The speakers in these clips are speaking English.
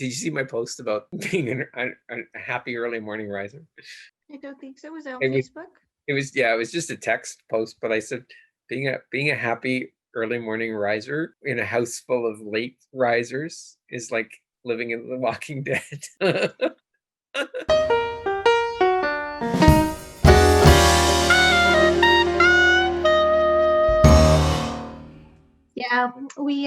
Did you see my post about being a happy early morning riser? I don't think so. Was it on It was, Facebook? yeah, it was just a text post, but I said being a happy early morning riser in a house full of late risers is like living in The Walking Dead. Yeah, we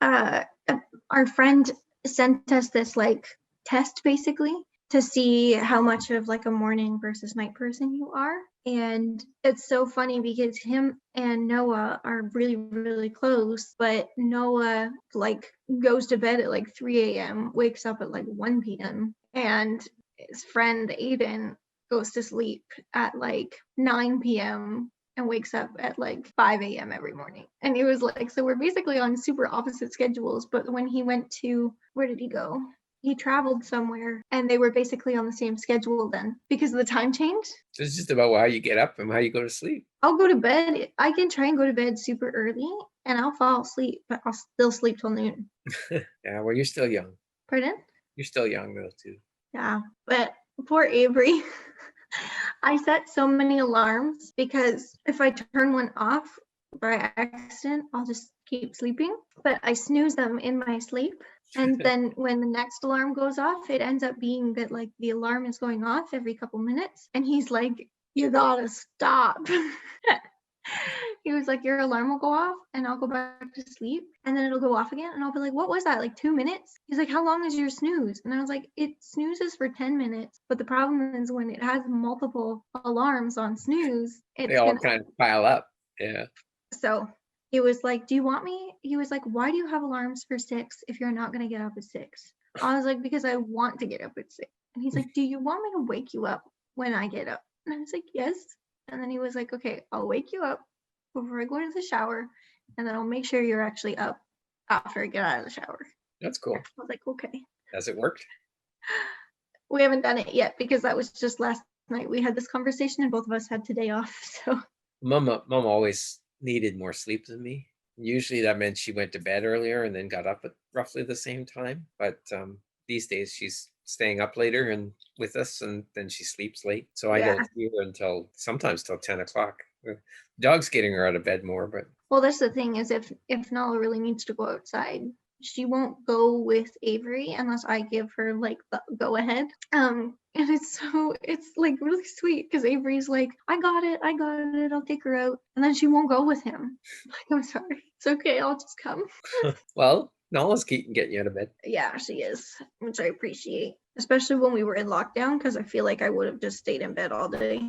our friend sent us this like test basically to see how much of like a morning versus night person you are. And it's so funny because him and Noah are really, really close, but Noah like goes to bed at like 3 a.m., wakes up at like 1 p.m. And his friend Aiden goes to sleep at like 9 p.m. and wakes up at like 5 a.m. every morning. And he was like, so we're basically on super opposite schedules. But when he went to, where did he go? He traveled somewhere and they were basically on the same schedule then because of the time change. So it's just about how you get up and how you go to sleep. I'll go to bed. I can try and go to bed super early and I'll fall asleep, but I'll still sleep till noon. Yeah, well, you're still young. Pardon? You're still young though, too. Yeah, but poor Avery. I set so many alarms because if I turn one off by accident, I'll just keep sleeping. But I snooze them in my sleep. And then when the next alarm goes off, it ends up being that like the alarm is going off every couple minutes. And he's like, you gotta stop. He was like, your alarm will go off and I'll go back to sleep and then it'll go off again. And I'll be like, what was that? Like 2 minutes? He's like, how long is your snooze? And I was like, it snoozes for 10 minutes. But the problem is when it has multiple alarms on snooze, They it's all gonna. kind of pile up. Yeah. So he was like, do you want me? He was like, why do you have alarms for 6 if you're not going to get up at 6? I was like, because I want to get up at 6. And he's like, do you want me to wake you up when I get up? And I was like, yes. And then he was like, okay, I'll wake you up before I go into the shower, and then I'll make sure you're actually up after I get out of the shower. That's cool. I was like, okay. Has it worked? We haven't done it yet because that was just last night. We had this conversation and both of us had today off. So Mom always needed more sleep than me. Usually that meant she went to bed earlier and then got up at roughly the same time. But these days she's staying up later and with us, and then she sleeps late. So I don't see her until sometimes till 10 o'clock. The dog's getting her out of bed more, but well, that's the thing is if Nala really needs to go outside, she won't go with Avery unless I give her like the go ahead. And it's like really sweet because Avery's like, I got it, I'll take her out. And then she won't go with him. Like, I'm sorry. It's okay, I'll just come. well, Nala's getting you out of bed. Yeah, she is, which I appreciate. Especially when we were in lockdown, because I feel like I would have just stayed in bed all day.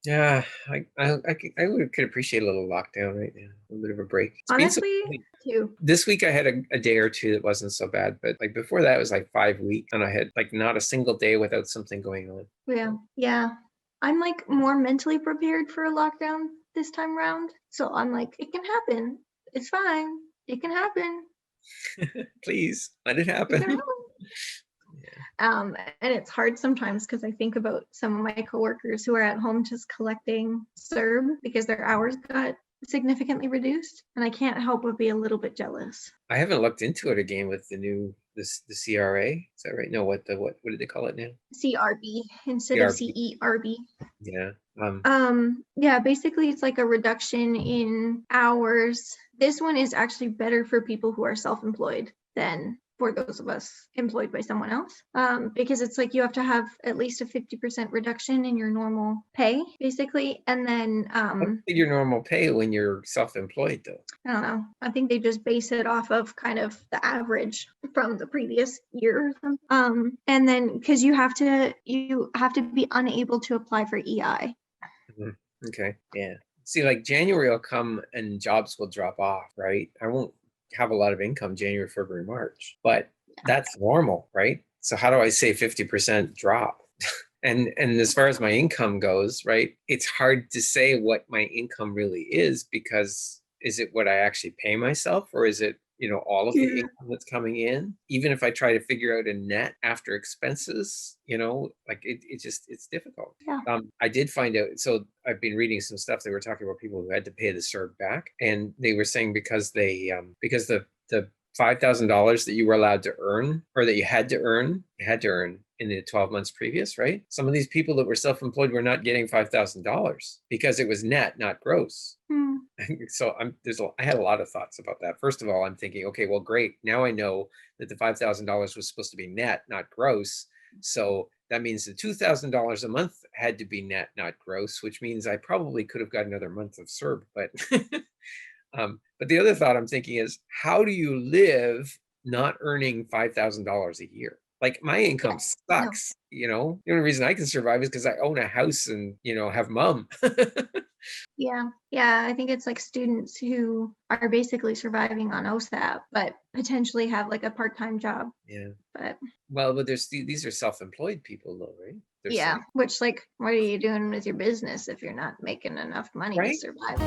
Yeah, I could appreciate a little lockdown right now, a bit of a break. Honestly, too. This week I had a day or two that wasn't so bad, but like before that it was like 5 weeks, and I had like not a single day without something going on. Yeah. I'm like more mentally prepared for a lockdown this time around, so I'm like, it can happen. It's fine. It can happen. Please let it happen. And it's hard sometimes because I think about some of my coworkers who are at home just collecting CERB because their hours got significantly reduced, and I can't help but be a little bit jealous. I haven't looked into it again with the new the CRA. Is that right? No, what did they call it now? CRB instead of CERB. Yeah. Yeah, basically it's like a reduction in hours. This one is actually better for people who are self-employed than for those of us employed by someone else, because it's like you have to have at least a 50% reduction in your normal pay, basically. And then your normal pay when you're self-employed, though? I don't know. I think they just base it off of kind of the average from the previous year. And then because you have to be unable to apply for EI. Mm-hmm. Okay. Yeah. See, like January will come and jobs will drop off, right? I won't have a lot of income January, February, March, but that's normal, right? So how do I say 50% drop? and as far as my income goes, right, it's hard to say what my income really is, because is it what I actually pay myself, or is it, all of the income that's coming in? Even if I try to figure out a net after expenses, like it's difficult. Yeah. I did find out, so I've been reading some stuff. They were talking about people who had to pay the CERB back, and they were saying because the $5,000 that you were allowed to earn, or that you had to earn in the 12 months previous, right? Some of these people that were self-employed were not getting $5,000 because it was net, not gross. Hmm. So I had a lot of thoughts about that. First of all, I'm thinking, okay, well, great. Now I know that the $5,000 was supposed to be net, not gross. So that means the $2,000 a month had to be net, not gross, which means I probably could have got another month of CERB. But the other thought I'm thinking is, how do you live not earning $5,000 a year? Like, my income No. sucks, The only reason I can survive is because I own a house and, have mom. Yeah. I think it's like students who are basically surviving on OSAP, but potentially have like a part-time job. Yeah. But Well, but these are self-employed people though, right? They're yeah, which like, what are you doing with your business if you're not making enough money to Right? survive?